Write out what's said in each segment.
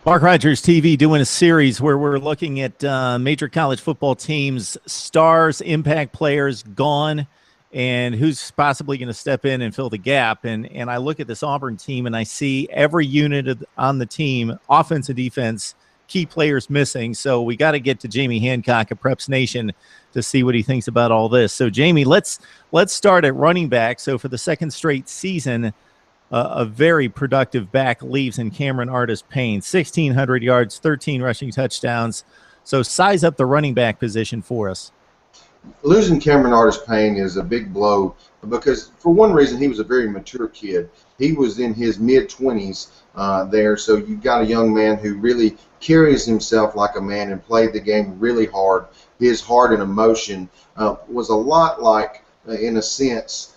Mark Rogers TV doing a series where we're looking at major college football teams, stars, impact players gone, and who's possibly going to step in and fill the gap. And I look at this Auburn team and I see every unit on the team, offense and defense, key players missing. So we got to get to Jamie Hancock at Preps Nation to see what he thinks about all this. So Jamie, let's start at running back. So for the second straight season, a very productive back leaves in Cameron Artis-Payne, 1,600 yards, 13 rushing touchdowns. So size up the running back position for us. Losing Cameron Artis-Payne is a big blow because, for one reason, he was a very mature kid. He was in his mid-20s there, so you got a young man who really carries himself like a man and played the game really hard. His heart and emotion was a lot like, in a sense,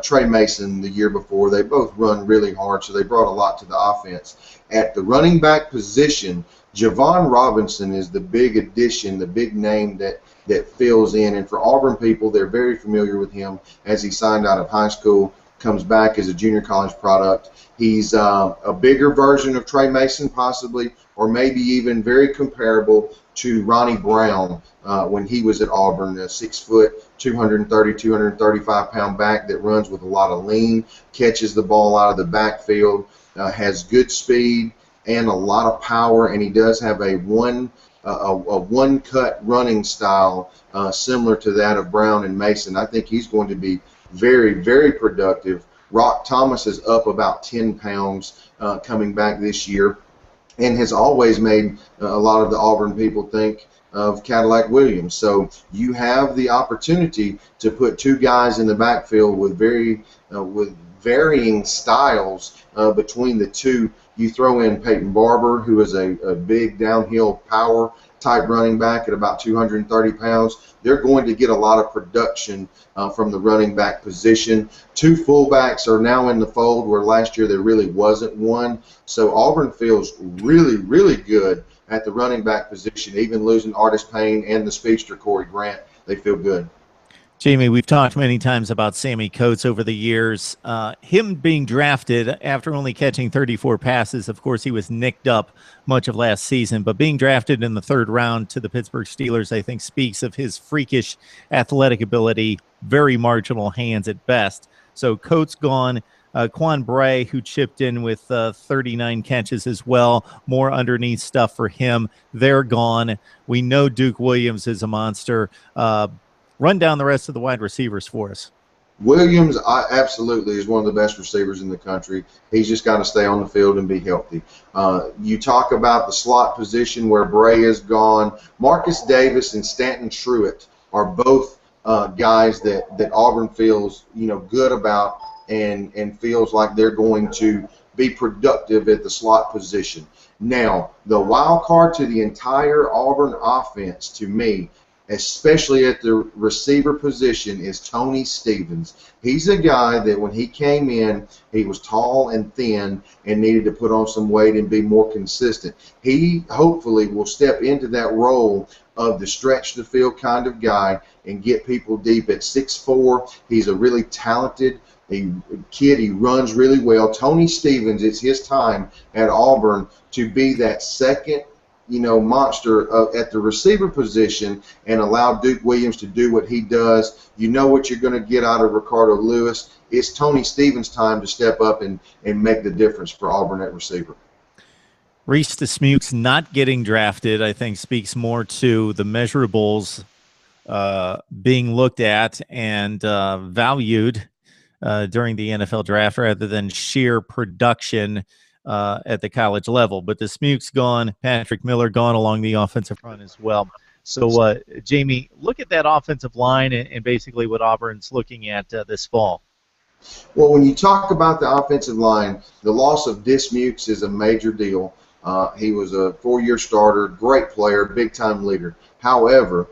Trey Mason the year before. They both run really hard, so they brought a lot to the offense. At the running back position, Jovon Robinson is the big addition, the big name that fills in. And for Auburn people, they're very familiar with him as he signed out of high school, comes back as a junior college product. He's a bigger version of Trey Mason possibly, or maybe even very comparable to Ronnie Brown when he was at Auburn, a 6 foot, 230, 235-pound back that runs with a lot of lean, catches the ball out of the backfield, has good speed and a lot of power, and he does have a one-cut running style similar to that of Brown and Mason. I think he's going to be very, very productive. Rock Thomas is up about 10 pounds coming back this year and has always made a lot of the Auburn people think of Cadillac Williams. So you have the opportunity to put two guys in the backfield with varying styles between the two. You throw in Peyton Barber, who is a big downhill power type running back at about 230 pounds. They're going to get a lot of production from the running back position. Two fullbacks are now in the fold where last year there really wasn't one. So Auburn feels really, really good at the running back position, even losing Artis-Payne and the speedster Corey Grant. They feel good. Jamie, we've talked many times about Sammy Coates over the years. Him being drafted after only catching 34 passes, of course, he was nicked up much of last season, but being drafted in the third round to the Pittsburgh Steelers, I think, speaks of his freakish athletic ability, very marginal hands at best. So Coates gone. Quan Bray, who chipped in with 39 catches as well, more underneath stuff for him. They're gone. We know Duke Williams is a monster. Run down the rest of the wide receivers for us. Williams absolutely is one of the best receivers in the country. He's just got to stay on the field and be healthy. You talk about the slot position where Bray is gone. Marcus Davis and Stanton Truitt are both guys that Auburn feels good about and feels like they're going to be productive at the slot position. Now, the wild card to the entire Auburn offense, to me, especially at the receiver position, is Tony Stevens. He's a guy that when he came in, he was tall and thin and needed to put on some weight and be more consistent. He hopefully will step into that role of the stretch the field kind of guy and get people deep. At 6'4", he's a really talented kid. He runs really well. Tony Stevens, it's his time at Auburn to be that second monster at the receiver position and allow Duke Williams to do what he does. You know what you're going to get out of Ricardo Lewis. It's Tony Stevens' time to step up and make the difference for Auburn at receiver. Reese Dismukes not getting drafted, I think, speaks more to the measurables being looked at and valued during the NFL draft rather than sheer production at the college level. But Dismukes gone, Patrick Miller gone along the offensive front as well. So, Jamie, look at that offensive line and basically what Auburn's looking at this fall. Well, when you talk about the offensive line, the loss of Dismukes is a major deal. He was a 4-year starter, great player, big-time leader. However,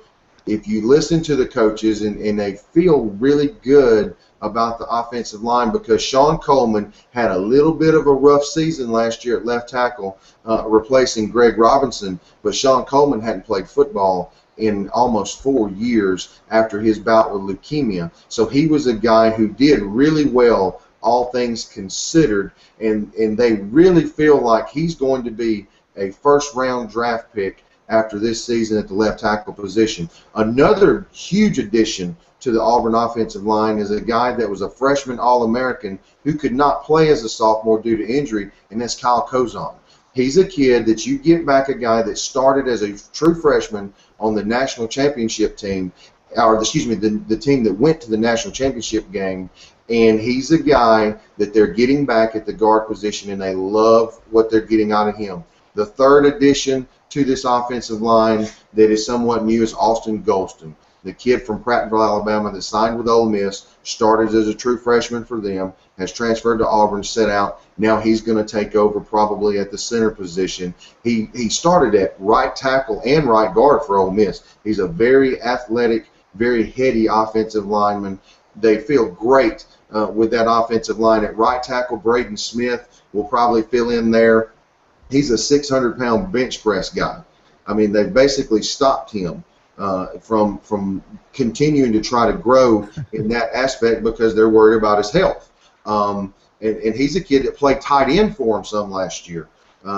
if you listen to the coaches and they feel really good about the offensive line because Sean Coleman had a little bit of a rough season last year at left tackle, replacing Greg Robinson, but Sean Coleman hadn't played football in almost 4 years after his bout with leukemia. So he was a guy who did really well, all things considered, and they really feel like he's going to be a first-round draft pick after this season at the left tackle position. Another huge addition to the Auburn offensive line is a guy that was a freshman All-American who could not play as a sophomore due to injury, and that's Kyle Golson. He's a kid that you get back, a guy that started as a true freshman on the national championship team, or excuse me, the team that went to the national championship game, and he's a guy that they're getting back at the guard position, and they love what they're getting out of him. The third addition to this offensive line that is somewhat new is Austin Golson, the kid from Prattville, Alabama that signed with Ole Miss, started as a true freshman for them, has transferred to Auburn, set out. Now he's going to take over probably at the center position. He started at right tackle and right guard for Ole Miss. He's a very athletic, very heady offensive lineman. They feel great with that offensive line. At right tackle, Braden Smith will probably fill in there. He's a 600-pound bench press guy. I mean, they've basically stopped him from continuing to try to grow in that aspect because they're worried about his health. And he's a kid that played tight end for him some last year.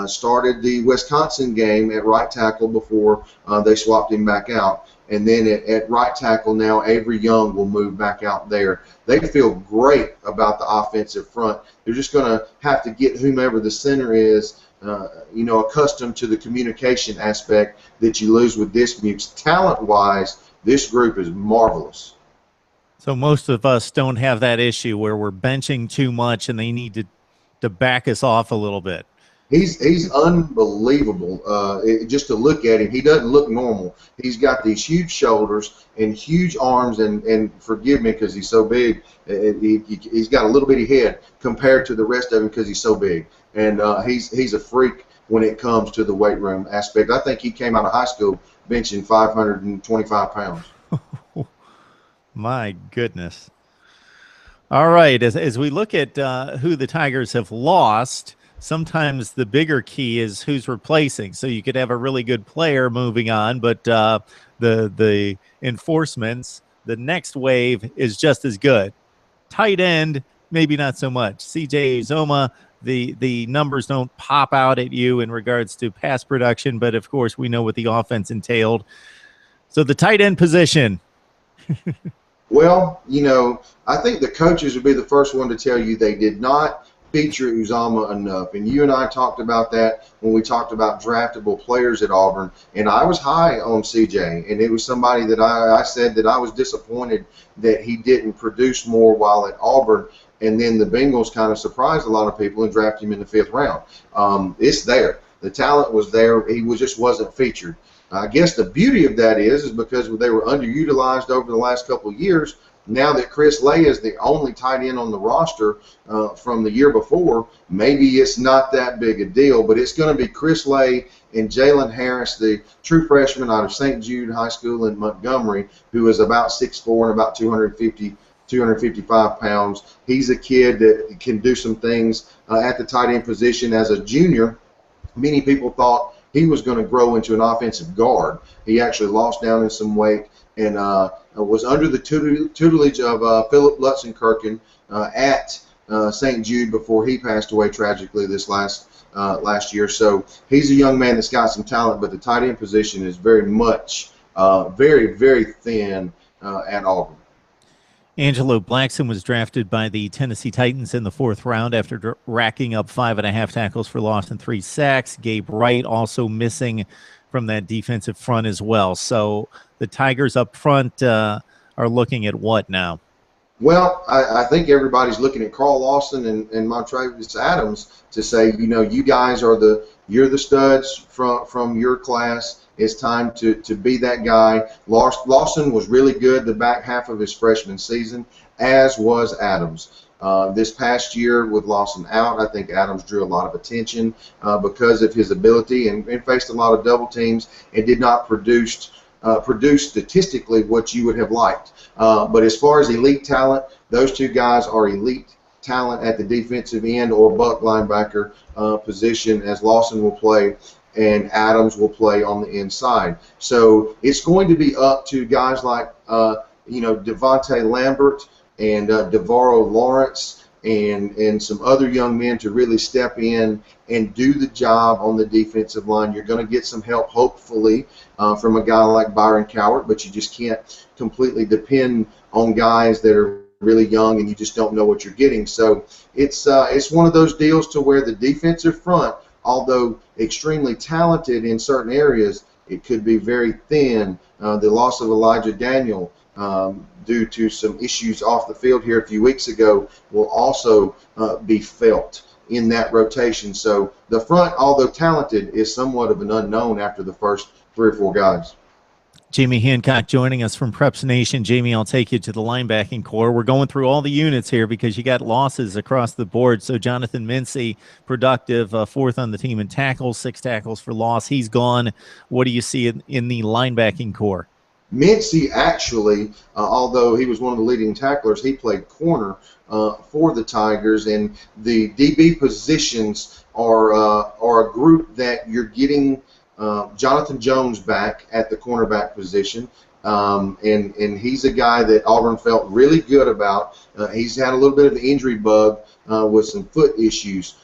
Started the Wisconsin game at right tackle before they swapped him back out. And then at right tackle now, Avery Young will move back out there. They feel great about the offensive front. They're just going to have to get whomever the center is, accustomed to the communication aspect that you lose with Dismukes. Talent-wise, this group is marvelous. So most of us don't have that issue where we're benching too much and they need to back us off a little bit. He's unbelievable. Just to look at him, he doesn't look normal. He's got these huge shoulders and huge arms, and forgive me because he's so big, he's got a little bitty head compared to the rest of him because he's so big. And he's a freak when it comes to the weight room aspect. I think he came out of high school benching 525 pounds. My goodness. All right, as we look at who the Tigers have lost, sometimes the bigger key is who's replacing. So you could have a really good player moving on, but the enforcements, the next wave is just as good. Tight end, maybe not so much. C.J. Uzomah, the numbers don't pop out at you in regards to pass production, but of course we know what the offense entailed. So the tight end position. Well, I think the coaches would be the first one to tell you they did not feature Uzomah enough. And you and I talked about that when we talked about draftable players at Auburn. And I was high on CJ. And it was somebody that I said that I was disappointed that he didn't produce more while at Auburn. And then the Bengals kind of surprised a lot of people and drafted him in the 5th round. It's there. The talent was there. He just wasn't featured. I guess the beauty of that is because they were underutilized over the last couple of years. Now that Chris Laye is the only tight end on the roster from the year before, maybe it's not that big a deal, but it's going to be Chris Laye and Jalen Harris, the true freshman out of St. Jude High School in Montgomery, who is about 6'4" and about 255 pounds. He's a kid that can do some things at the tight end position. As a junior, many people thought he was going to grow into an offensive guard. He actually lost down in some weight and was under the tutelage of Philip Lutzenkirchen at St. Jude before he passed away tragically this last year. So he's a young man that's got some talent, but the tight end position is very much, very, very thin at Auburn. Angelo Blackson was drafted by the Tennessee Titans in the 4th round after racking up 5.5 tackles for loss and 3 sacks. Gabe Wright also missing from that defensive front as well. So the Tigers up front are looking at what now? Well, I think everybody's looking at Carl Lawson and Montravius Adams to say, you guys are you're the studs from your class. It's time to be that guy. Lawson was really good the back half of his freshman season, as was Adams. This past year with Lawson out, I think Adams drew a lot of attention because of his ability and faced a lot of double teams and did not produce statistically what you would have liked. But as far as elite talent, those two guys are elite talent at the defensive end or buck linebacker position, as Lawson will play and Adams will play on the inside. So it's going to be up to guys like Devontae Lambert and DeVaro Lawrence and some other young men to really step in and do the job on the defensive line. You're going to get some help, hopefully, from a guy like Byron Cowart, but you just can't completely depend on guys that are really young and you just don't know what you're getting. So it's one of those deals to where the defensive front, although extremely talented in certain areas, it could be very thin. The loss of Elijah Daniel, due to some issues off the field here a few weeks ago, will also be felt in that rotation. So the front, although talented, is somewhat of an unknown after the first 3 or 4 guys. Jamie Hancock joining us from Preps Nation. Jamie, I'll take you to the linebacking core. We're going through all the units here because you got losses across the board. So Jonathan Mincy, productive, 4th on the team in tackles, 6 tackles for loss. He's gone. What do you see in the linebacking core? Mincy actually, although he was one of the leading tacklers, he played corner for the Tigers, and the DB positions are a group that you're getting Jonathan Jones back at the cornerback position, and he's a guy that Auburn felt really good about. He's had a little bit of an injury bug with some foot issues.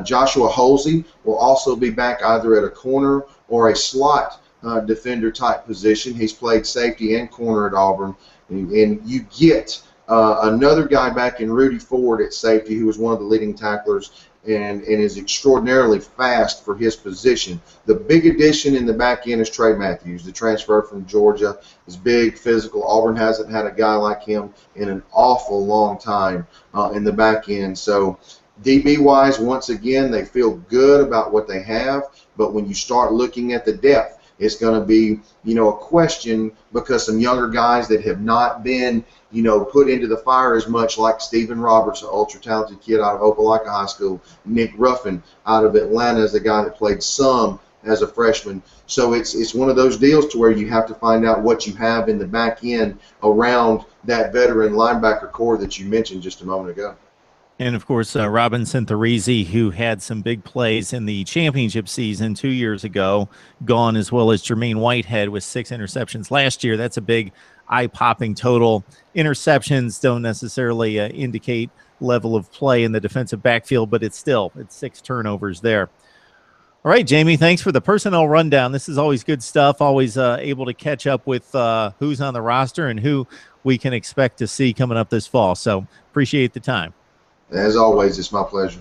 Joshua Holsey will also be back either at a corner or a slot defender type position. He's played safety and corner at Auburn, and you get another guy back in Rudy Ford at safety, who was one of the leading tacklers and is extraordinarily fast for his position. The big addition in the back end is Trey Matthews, the transfer from Georgia. Is big, physical. Auburn hasn't had a guy like him in an awful long time in the back end. So DB-wise, once again, they feel good about what they have, but when you start looking at the depth, it's going to be, a question, because some younger guys that have not been, put into the fire as much, like Stephen Roberts, an ultra-talented kid out of Opelika High School, Nick Ruffin out of Atlanta is a guy that played some as a freshman. So it's one of those deals to where you have to find out what you have in the back end around that veteran linebacker core that you mentioned just a moment ago. And, of course, Robinson Therese, who had some big plays in the championship season 2 years ago, gone, as well as Jermaine Whitehead with 6 interceptions last year. That's a big eye-popping total. Interceptions don't necessarily indicate level of play in the defensive backfield, but it's 6 turnovers there. All right, Jamie, thanks for the personnel rundown. This is always good stuff, always able to catch up with who's on the roster and who we can expect to see coming up this fall. So appreciate the time. As always, it's my pleasure.